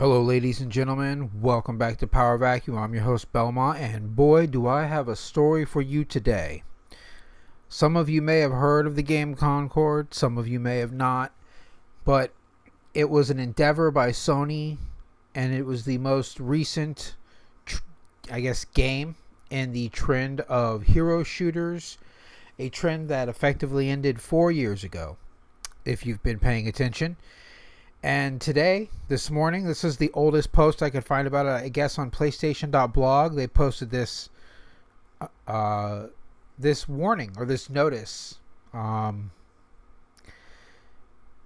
Hello, ladies and gentlemen. Welcome back to Power Vacuum. I'm your host, Belmont, and boy, do I have a story for you today. Some of you may have heard of the game Concord, some of you may have not, but it was an endeavor by Sony, and it was the most recent, game in the trend of hero shooters, a trend that effectively ended 4 years ago, if you've been paying attention. And today, this morning, this is the oldest post I could find about it, I guess, on PlayStation.blog. They posted this this warning or this notice. And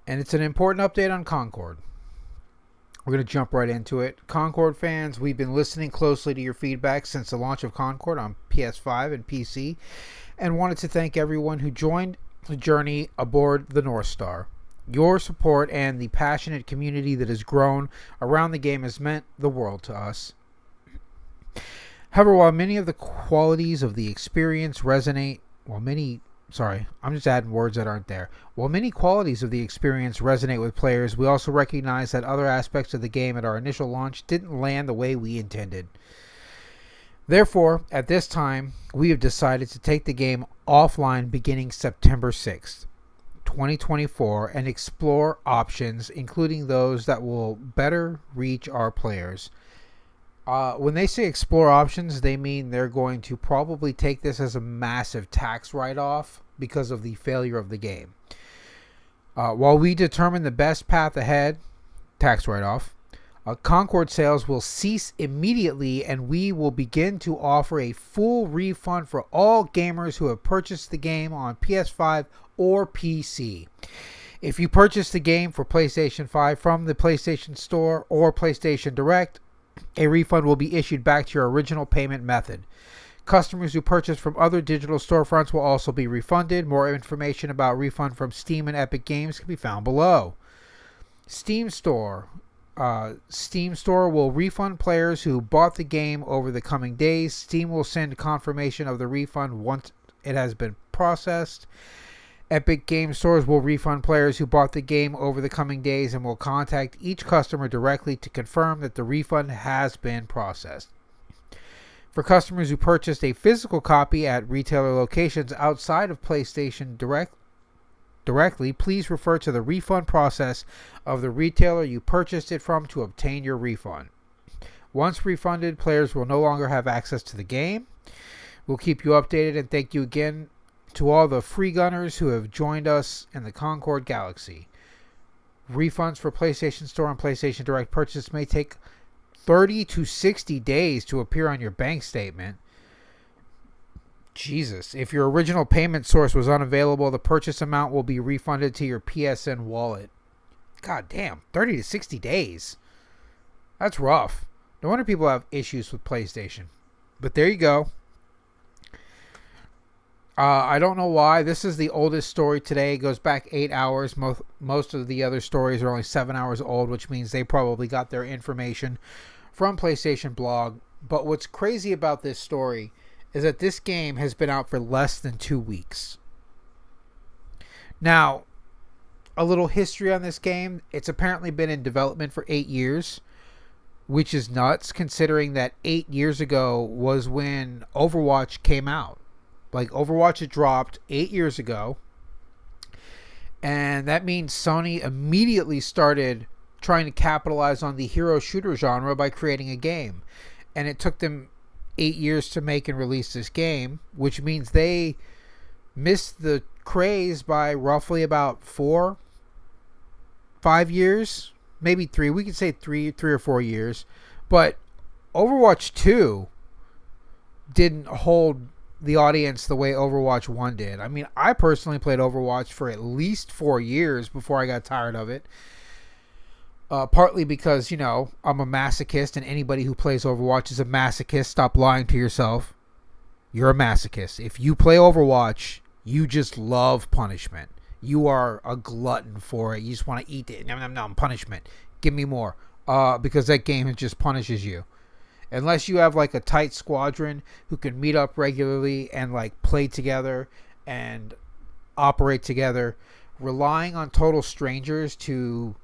it's an important update on Concord. We're going to jump right into it. Concord fans, we've been listening closely to your feedback since the launch of Concord on PS5 and PC, and wanted to thank everyone who joined the journey aboard the North Star. Your support and the passionate community that has grown around the game has meant the world to us. However, while many of the qualities of the experience resonate, While many qualities of the experience resonate with players, we also recognize that other aspects of the game at our initial launch didn't land the way we intended. Therefore, at this time, we have decided to take the game offline beginning September 6th. 2024 and explore options, including those that will better reach our players. When they say explore options, they mean they're going to probably take this as a massive tax write-off because of the failure of the game. While we determine the best path ahead, tax write-off, Concord sales will cease immediately, and we will begin to offer a full refund for all gamers who have purchased the game on PS5 or PC. If you purchase the game for PlayStation 5 from the PlayStation Store or PlayStation Direct, a refund will be issued back to your original payment method. Customers who purchase from other digital storefronts will also be refunded. More information about refund from Steam and Epic Games can be found below. Steam Store will refund players who bought the game over the coming days. Steam will send confirmation of the refund once it has been processed. Epic Game Stores will refund players who bought the game over the coming days and will contact each customer directly to confirm that the refund has been processed. For customers who purchased a physical copy at retailer locations outside of PlayStation directly, please refer to the refund process of the retailer you purchased it from to obtain your refund. Once refunded, players will no longer have access to the game. We'll keep you updated, and thank you again to all the free gunners who have joined us in the Concord Galaxy. Refunds for PlayStation Store and PlayStation Direct purchase may take 30 to 60 days to appear on your bank statement. Jesus. If your original payment source was unavailable, the purchase amount will be refunded to your PSN wallet. God damn, 30 to 60 days. That's rough. No wonder people have issues with PlayStation. But there you go. I don't know why. This is the oldest story today. It goes back 8 hours. Most of the other stories are only 7 hours old, which means they probably got their information from PlayStation blog. But what's crazy about this story is that this game has been out for less than 2 weeks. Now, a little history on this game. It's apparently been in development for 8 years, which is nuts considering that 8 years ago was when Overwatch came out. Like, Overwatch had dropped 8 years ago, and that means Sony immediately started trying to capitalize on the hero shooter genre by creating a game. And it took them 8 years to make and release this game, which means they missed the craze by roughly about 5 years, maybe 3. We could say 3 or 4 years. But Overwatch 2 didn't hold the audience the way Overwatch 1 did. I mean, I personally played Overwatch for at least 4 years before I got tired of it. Partly because, I'm a masochist, and anybody who plays Overwatch is a masochist. Stop lying to yourself. You're a masochist. If you play Overwatch, you just love punishment. You are a glutton for it. You just want to eat it. Punishment. Give me more. Because that game just punishes you. Unless you have like a tight squadron who can meet up regularly and like play together and operate together, relying on total strangers to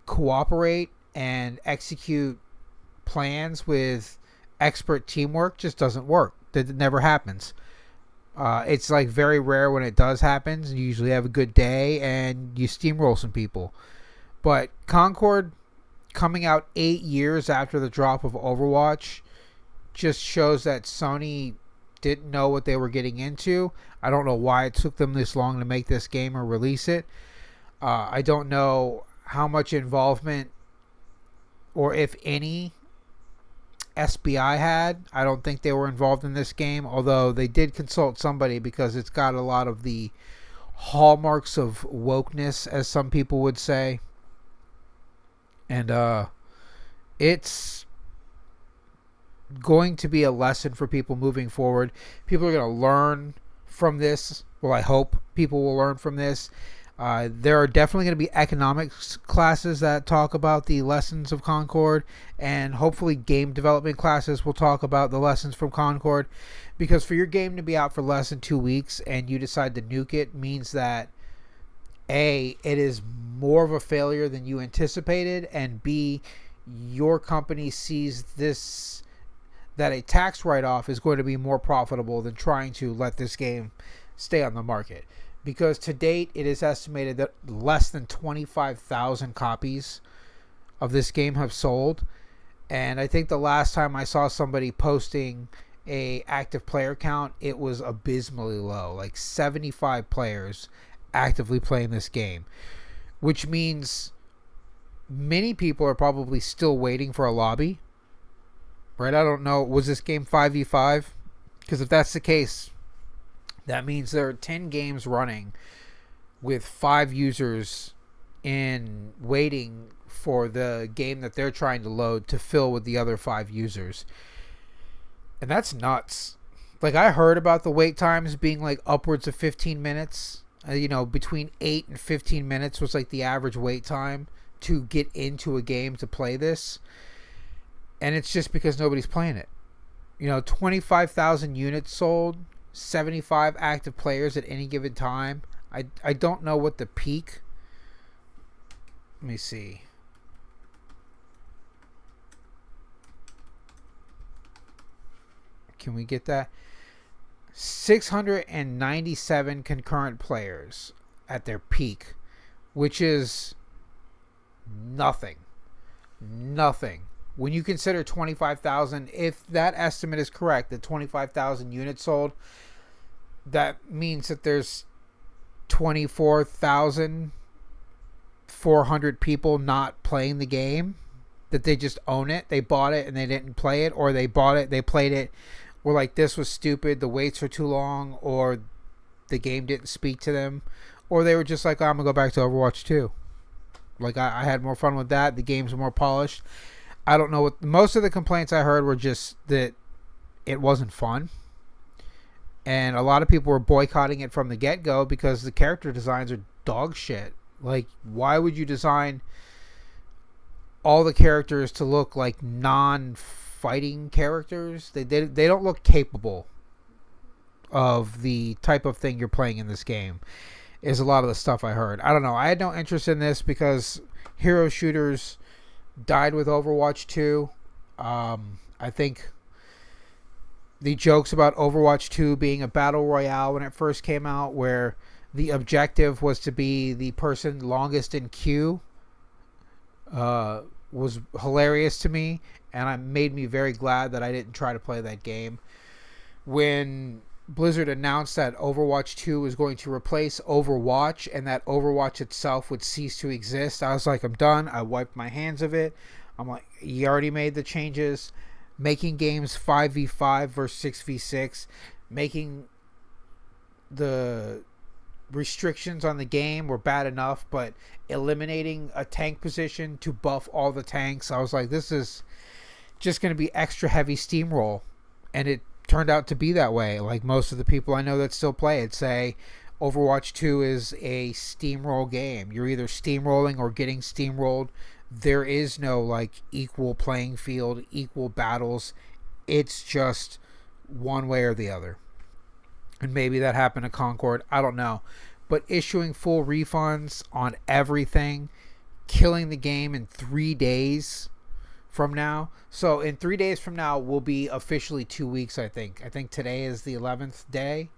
cooperate and execute plans with expert teamwork just doesn't work. That never happens. It's like very rare when it does happen. You usually have a good day and you steamroll some people. But Concord coming out 8 years after the drop of Overwatch just shows that Sony didn't know what they were getting into. I don't know why it took them this long to make this game or release it. I don't know how much involvement or if any SBI had. I don't think they were involved in this game, although they did consult somebody because it's got a lot of the hallmarks of wokeness, as some people would say. And it's going to be a lesson for people moving forward. People are going to learn from this. Well, I hope people will learn from this. There are definitely going to be economics classes that talk about the lessons of Concord, and hopefully game development classes will talk about the lessons from Concord, because for your game to be out for less than 2 weeks and you decide to nuke it means that A, it is more of a failure than you anticipated, and B, your company sees this, that a tax write-off is going to be more profitable than trying to let this game stay on the market. Because to date, it is estimated that less than 25,000 copies of this game have sold. And I think the last time I saw somebody posting a active player count, it was abysmally low. Like 75 players actively playing this game. Which means many people are probably still waiting for a lobby. Right? I don't know. Was this game 5v5? Because if that's the case, that means there are 10 games running with 5 users in waiting for the game that they're trying to load to fill with the other 5 users. And that's nuts. Like, I heard about the wait times being like upwards of 15 minutes. Between 8 and 15 minutes was like the average wait time to get into a game to play this. And it's just because nobody's playing it. 25,000 units sold. 75 active players at any given time. I don't know what the peak. Let me see. Can we get that? 697 concurrent players at their peak, which is nothing. Nothing. When you consider 25,000, if that estimate is correct, that 25,000 units sold, that means that there's 24,400 people not playing the game, that they just own it. They bought it and they didn't play it, or they bought it, they played it, were like, this was stupid, the waits are too long, or the game didn't speak to them, or they were just like, I'm going to go back to Overwatch 2. Like, I had more fun with that. The game's more polished. I don't know what most of the complaints I heard were, just that it wasn't fun. And a lot of people were boycotting it from the get-go because the character designs are dog shit. Like, why would you design all the characters to look like non-fighting characters? They don't look capable of the type of thing you're playing in this game, is a lot of the stuff I heard. I don't know. I had no interest in this because hero shooters died with Overwatch 2. I think the jokes about Overwatch 2 being a battle royale when it first came out, where the objective was to be the person longest in queue, was hilarious to me, and it made me very glad that I didn't try to play that game. When Blizzard announced that Overwatch 2 was going to replace Overwatch and that Overwatch itself would cease to exist, I was like, I'm done. I wiped my hands of it. I'm like, you already made the changes. Making games 5v5 versus 6v6, making the restrictions on the game were bad enough, but eliminating a tank position to buff all the tanks, I was like, this is just going to be extra heavy steamroll. And it turned out to be that way. Like, most of the people I know that still play it say Overwatch 2 is a steamroll game. You're either steamrolling or getting steamrolled. There is no like equal playing field, equal battles. It's just one way or the other. And maybe that happened to Concord. I don't know. But issuing full refunds on everything killing the game in 3 days from now. So in 3 days from now will be officially 2 weeks, I think. I think today is the 11th day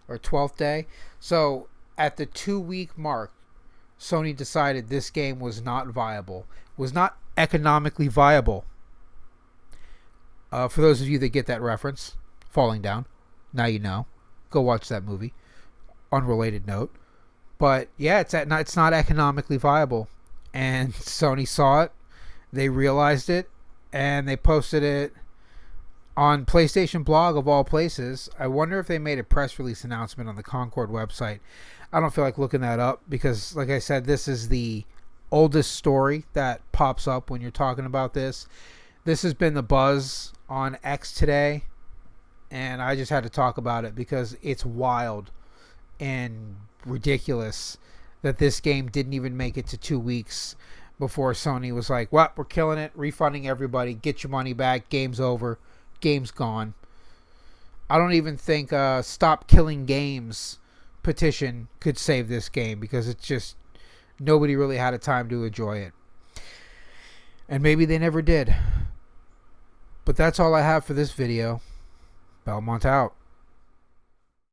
or 12th day. So at the 2-week mark, Sony decided this game was not viable, was not economically viable. For those of you that get that reference, Falling Down, now you know. Go watch that movie. Unrelated note. But yeah, it's not economically viable. And Sony saw it, they realized it, and they posted it on PlayStation Blog of all places. I wonder if they made a press release announcement on the Concord website. I don't feel like looking that up because, like I said, this is the oldest story that pops up when you're talking about this. This has been the buzz on X today, and I just had to talk about it because it's wild and ridiculous that this game didn't even make it to 2 weeks before Sony was like, well, we're killing it, refunding everybody, get your money back, game's over, game's gone. I don't even think Stop Killing Games petition could save this game because it's just, nobody really had a time to enjoy it. And maybe they never did. But that's all I have for this video. Belmont out.